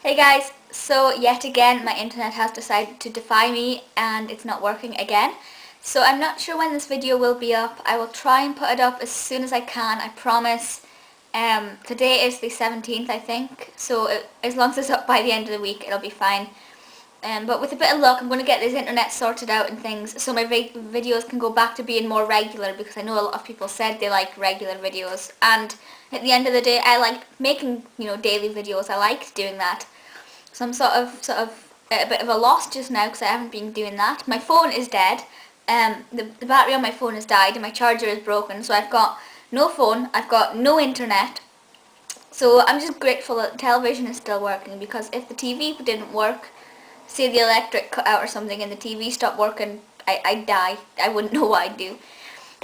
Hey guys, so yet again my internet has decided to defy me and it's not working again. So I'm not sure when this video will be up. I will try and put it up as soon as I can, I promise. Today is the 17th I think, so as long as it's up by the end of the week it'll be fine. But with a bit of luck I'm going to get this internet sorted out and things so my videos can go back to being more regular, because I know a lot of people said they like regular videos, and at the end of the day I like making, daily videos. I like doing that. So I'm sort of at a bit of a loss just now because I haven't been doing that. My phone is dead. The battery on my phone has died and my charger is broken, so I've got no phone, I've got no internet. So I'm just grateful that the television is still working, because if the TV didn't work, say the electric cut out or something and the TV stopped working, I'd die. I wouldn't know what I'd do.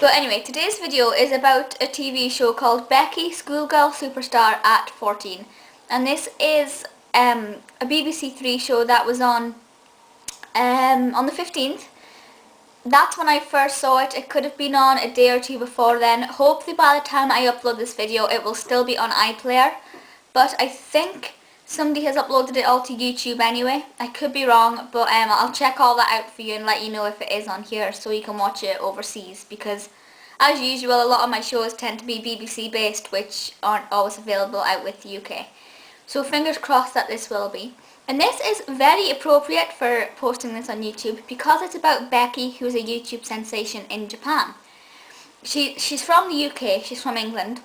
But anyway, today's video is about a TV show called Becky, Schoolgirl Superstar at 14. And this is a BBC Three show that was on the 15th. That's when I first saw it. It could have been on a day or two before then. Hopefully by the time I upload this video it will still be on iPlayer. But I think somebody has uploaded it all to YouTube anyway. I could be wrong, but I'll check all that out for you and let you know if it is on here so you can watch it overseas, because as usual a lot of my shows tend to be BBC based, which aren't always available out with the UK. So fingers crossed that this will be. And this is very appropriate for posting this on YouTube because it's about Becky, who's a YouTube sensation in Japan. She's from the UK, she's from England,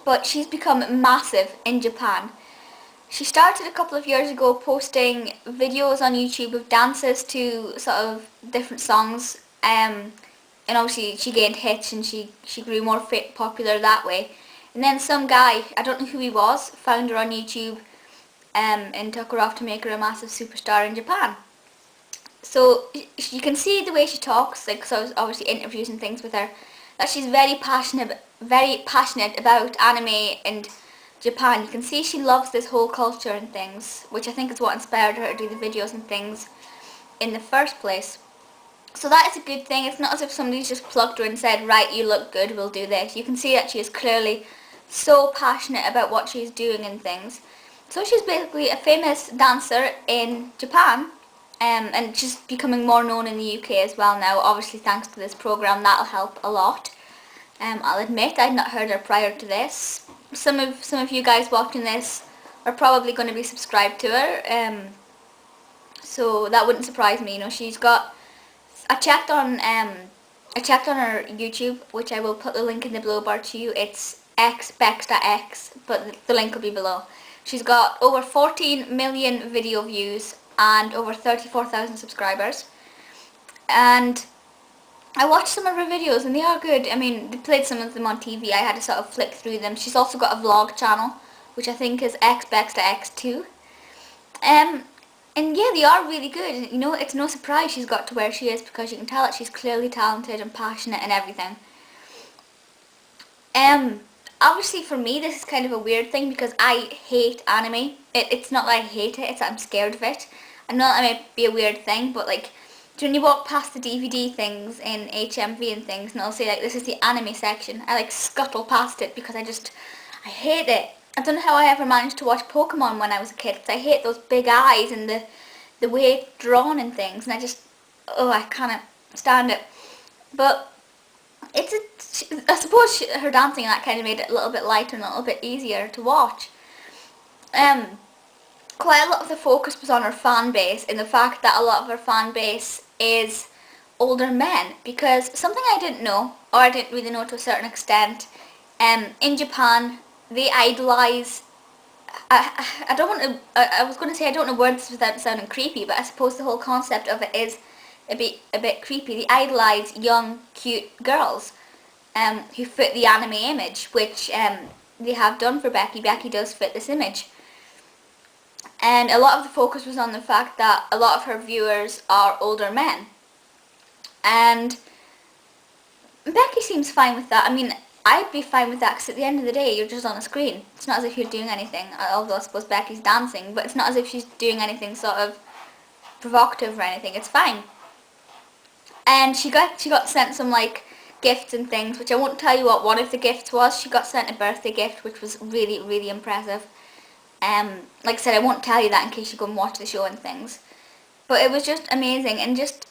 but she's become massive in Japan. She started a couple of years ago posting videos on YouTube of dances to sort of different songs, and obviously she gained hits and she grew more popular that way. And then some guy, I don't know who he was, found her on YouTube and took her off to make her a massive superstar in Japan. So you can see the way she talks, like, so obviously interviews and things with her, that she's very passionate about anime and Japan. You can see she loves this whole culture and things, which I think is what inspired her to do the videos and things in the first place. So that is a good thing. It's not as if somebody's just plugged her and said, right, you look good, we'll do this. You can see that she is clearly so passionate about what she's doing and things. So she's basically a famous dancer in Japan, and she's becoming more known in the UK as well now, obviously thanks to this programme. That'll help a lot. I'll admit I'd not heard her prior to this. Some of you guys watching this are probably going to be subscribed to her, so that wouldn't surprise me. She's got, I checked on her YouTube, which I will put the link in the below bar to you. It's xbex.x, but the link will be below. She's got over 14 million video views and over 34,000 subscribers. And I watched some of her videos and they are good. I mean, they played some of them on TV. I had to sort of flick through them. She's also got a vlog channel, which I think is xbex.x too. And yeah, they are really good. It's no surprise she's got to where she is, because you can tell that she's clearly talented and passionate and everything. Obviously for me this is kind of a weird thing because I hate anime. It's not that I hate it, it's that I'm scared of it. I know that might be a weird thing, but like, when you walk past the DVD things in HMV and things and it'll say like, this is the anime section, I like scuttle past it because I hate it. I don't know how I ever managed to watch Pokemon when I was a kid, because I hate those big eyes and the way it's drawn and things, and I can't stand it. But I suppose her dancing and that kind of made it a little bit lighter and a little bit easier to watch. Quite a lot of the focus was on her fan base, and the fact that a lot of her fan base is older men, because something I didn't know, or I didn't really know to a certain extent, in Japan they idolise, I was going to say I don't know words without sounding creepy, but I suppose the whole concept of it is a bit creepy. They idolise young, cute girls who fit the anime image, which they have done for Becky. Becky does fit this image. And a lot of the focus was on the fact that a lot of her viewers are older men. And Becky seems fine with that. I mean, I'd be fine with that, because at the end of the day you're just on a screen. It's not as if you're doing anything, although I suppose Becky's dancing, but it's not as if she's doing anything sort of provocative or anything. It's fine. And she got sent some like gifts and things, which I won't tell you what one of the gifts was. She got sent a birthday gift, which was really, really impressive. Like I said, I won't tell you that in case you go and watch the show and things. But it was just amazing, and just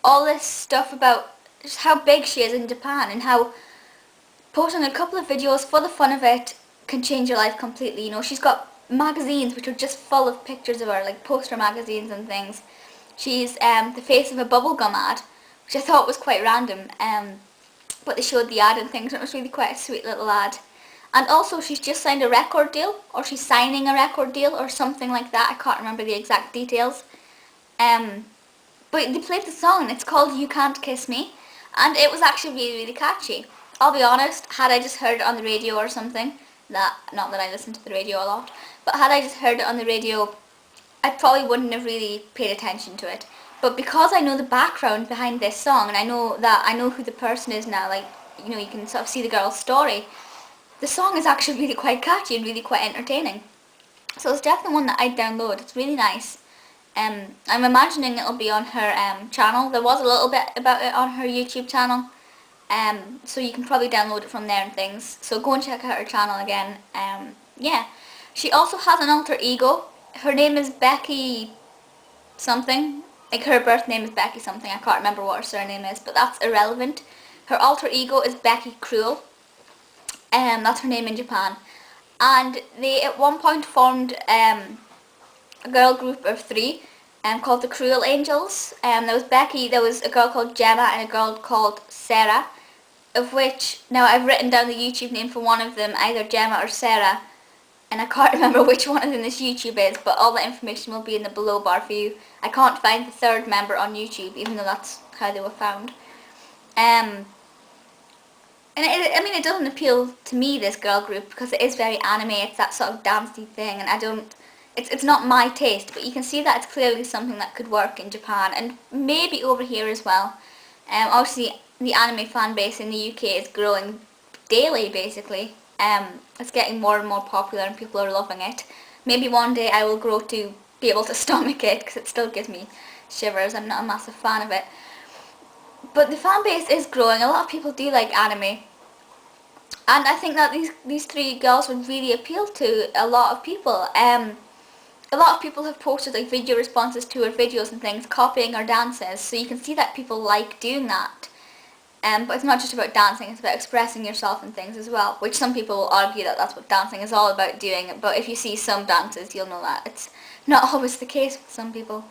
all this stuff about just how big she is in Japan, and how posting a couple of videos for the fun of it can change your life completely. You know, she's got magazines which are just full of pictures of her, like poster magazines and things. She's the face of a bubblegum ad, which I thought was quite random, but they showed the ad and things, and it was really quite a sweet little ad. And also she's just signed a record deal, or she's signing a record deal or something like that. I can't remember the exact details. But they played the song, it's called You Can't Kiss Me, and it was actually really, really catchy. I'll be honest, had I just heard it on the radio or something, not that I listen to the radio a lot, but had I just heard it on the radio, I probably wouldn't have really paid attention to it. But because I know the background behind this song, and I know who the person is now, like, you know, you can sort of see the girl's story, the song is actually really quite catchy and really quite entertaining. So it's definitely one that I'd download. It's really nice. I'm imagining it'll be on her channel. There was a little bit about it on her YouTube channel. So you can probably download it from there and things. So go and check out her channel again. Yeah. She also has an alter ego. Her name is Becky something. Like, her birth name is Becky something. I can't remember what her surname is, but that's irrelevant. Her alter ego is Becky Cruel. That's her name in Japan. And they at one point formed a girl group of 3 called the Cruel Angels. There was Becky, there was a girl called Gemma, and a girl called Sarah, of which, now I've written down the YouTube name for one of them, either Gemma or Sarah, and I can't remember which one of them this YouTube is, but all the information will be in the below bar for you. I can't find the 3rd member on YouTube, even though that's how they were found. And it doesn't appeal to me, this girl group, because it is very anime. It's that sort of dancey thing, and it's not my taste, but you can see that it's clearly something that could work in Japan, and maybe over here as well. Obviously, the anime fan base in the UK is growing daily, basically. It's getting more and more popular, and people are loving it. Maybe one day I will grow to be able to stomach it, because it still gives me shivers. I'm not a massive fan of it. But the fan base is growing. A lot of people do like anime. And I think that these 3 girls would really appeal to a lot of people. A lot of people have posted like video responses to her videos and things, copying her dances. So you can see that people like doing that. But it's not just about dancing, it's about expressing yourself and things as well. Which some people will argue that that's what dancing is all about, doing it. But if you see some dances, you'll know that it's not always the case with some people.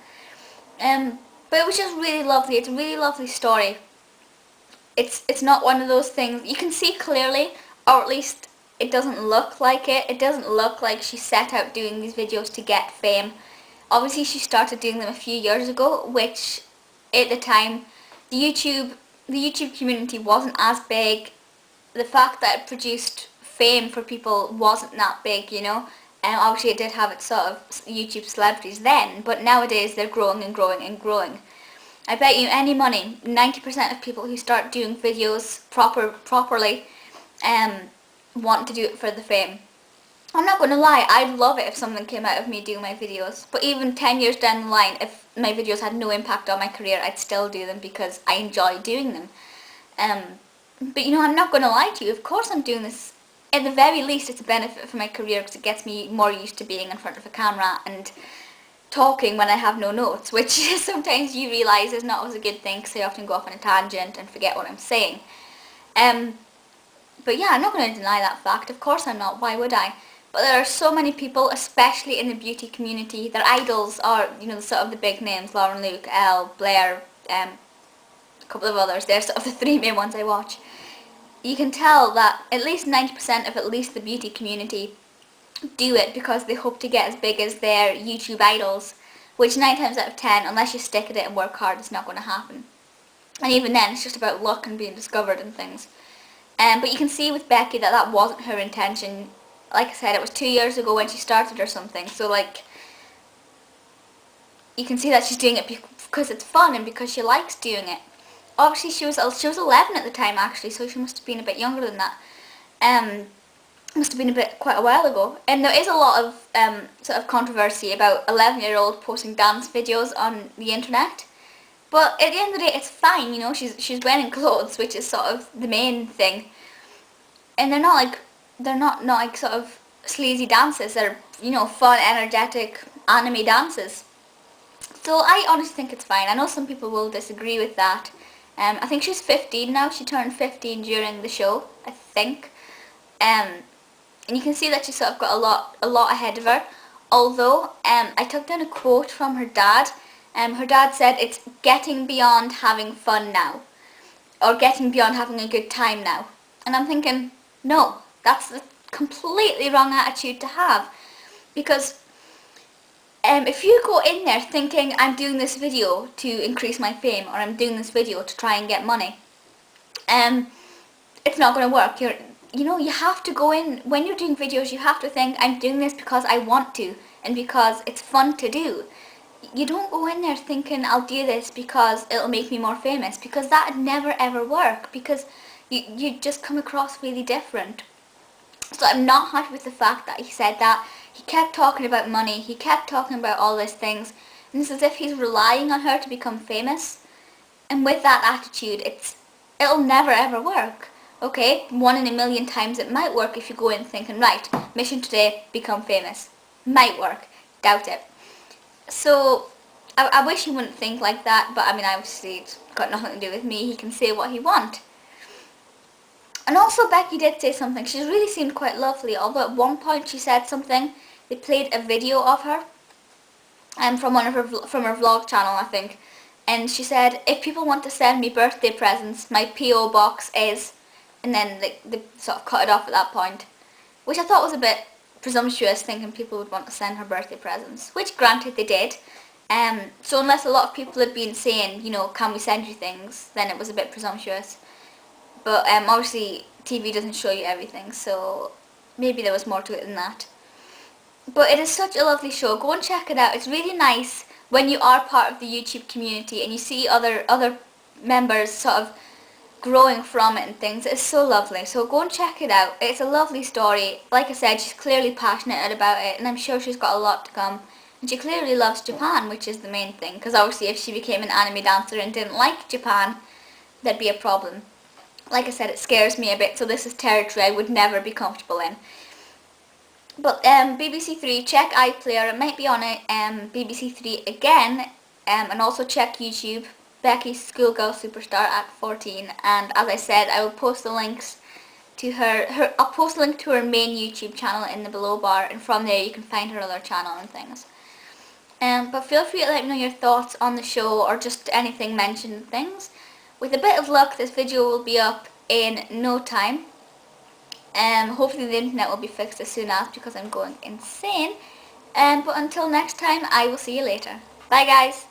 But it was just really lovely. It's a really lovely story. It's not one of those things you can see clearly, or at least it doesn't look like it. It doesn't look like she set out doing these videos to get fame. Obviously, she started doing them a few years ago, which at the time the YouTube community wasn't as big. The fact that it produced fame for people wasn't that big, you know. Obviously, it did have its sort of YouTube celebrities then, but nowadays they're growing and growing and growing. I bet you any money, 90% of people who start doing videos properly want to do it for the fame. I'm not going to lie, I'd love it if something came out of me doing my videos, but even 10 years down the line, if my videos had no impact on my career, I'd still do them because I enjoy doing them. But you know, I'm not going to lie to you, of course I'm doing this. At the very least, it's a benefit for my career because it gets me more used to being in front of a camera and talking when I have no notes, which sometimes you realise is not always a good thing because I often go off on a tangent and forget what I'm saying. But yeah, I'm not going to deny that fact. Of course I'm not. Why would I? But there are so many people, especially in the beauty community. Their idols are, you know, sort of the big names: Lauren Luke, Elle, Blair, a couple of others. They're sort of the 3 main ones I watch. You can tell that at least 90% of at least the beauty community do it because they hope to get as big as their YouTube idols, which 9 times out of 10, unless you stick at it and work hard, it's not going to happen. And even then, it's just about luck and being discovered and things. But you can see with Becky that that wasn't her intention. Like I said, it was 2 years ago when she started or something, so like, you can see that she's doing it because it's fun and because she likes doing it. Obviously, she was 11 at the time, actually, so she must have been a bit younger than that. Must have been quite a while ago. And there is a lot of sort of controversy about 11-year-old posting dance videos on the internet. But at the end of the day, it's fine, you know. She's wearing clothes, which is sort of the main thing. And they're not like sort of sleazy dances that are, you know, fun, energetic anime dances. So I honestly think it's fine. I know some people will disagree with that. I think she's 15 now. She turned 15 during the show, I think. And you can see that she's sort of got a lot ahead of her. Although, I took down a quote from her dad. Her dad said it's getting beyond having fun now, or getting beyond having a good time now. And I'm thinking, no, that's the completely wrong attitude to have. Because if you go in there thinking I'm doing this video to increase my fame, or I'm doing this video to try and get money, it's not going to work. You know, you have to go in, when you're doing videos, you have to think, I'm doing this because I want to, and because it's fun to do. You don't go in there thinking, I'll do this because it'll make me more famous, because that would never ever work, because you just come across really different. So I'm not happy with the fact that he said that. He kept talking about money, he kept talking about all these things, and it's as if he's relying on her to become famous. And with that attitude, it'll never ever work. Okay, 1 in a million times it might work if you go in thinking, right, mission today, become famous. Might work. Doubt it. So, I wish he wouldn't think like that, but I mean, obviously it's got nothing to do with me. He can say what he wants. And also Becky did say something. She really seemed quite lovely, although at one point she said something. They played a video of her, from from her vlog channel, I think. And she said, if people want to send me birthday presents, my P.O. box is, and then they sort of cut it off at that point, which I thought was a bit presumptuous, thinking people would want to send her birthday presents, which granted they did. So unless a lot of people had been saying, you know, can we send you things, then it was a bit presumptuous. But obviously TV doesn't show you everything, so maybe there was more to it than that. But it is such a lovely show. Go and check it out. It's really nice when you are part of the YouTube community and you see other members sort of growing from it and things. It's so lovely. So go and check it out. It's a lovely story. Like I said, she's clearly passionate about it, and I'm sure she's got a lot to come. And she clearly loves Japan, which is the main thing. Because obviously if she became an anime dancer and didn't like Japan, there'd be a problem. Like I said, it scares me a bit, so this is territory I would never be comfortable in. But BBC Three, check iPlayer, it might be on it, BBC Three again, and also check YouTube, Becky Schoolgirl Superstar at 14, and as I said, I will post the links to I'll post a link to her main YouTube channel in the below bar, and from there you can find her other channel and things. But feel free to let me know your thoughts on the show, or just anything mentioned and things. With a bit of luck, this video will be up in no time. Hopefully the internet will be fixed as soon as, because I'm going insane. But until next time, I will see you later. Bye guys!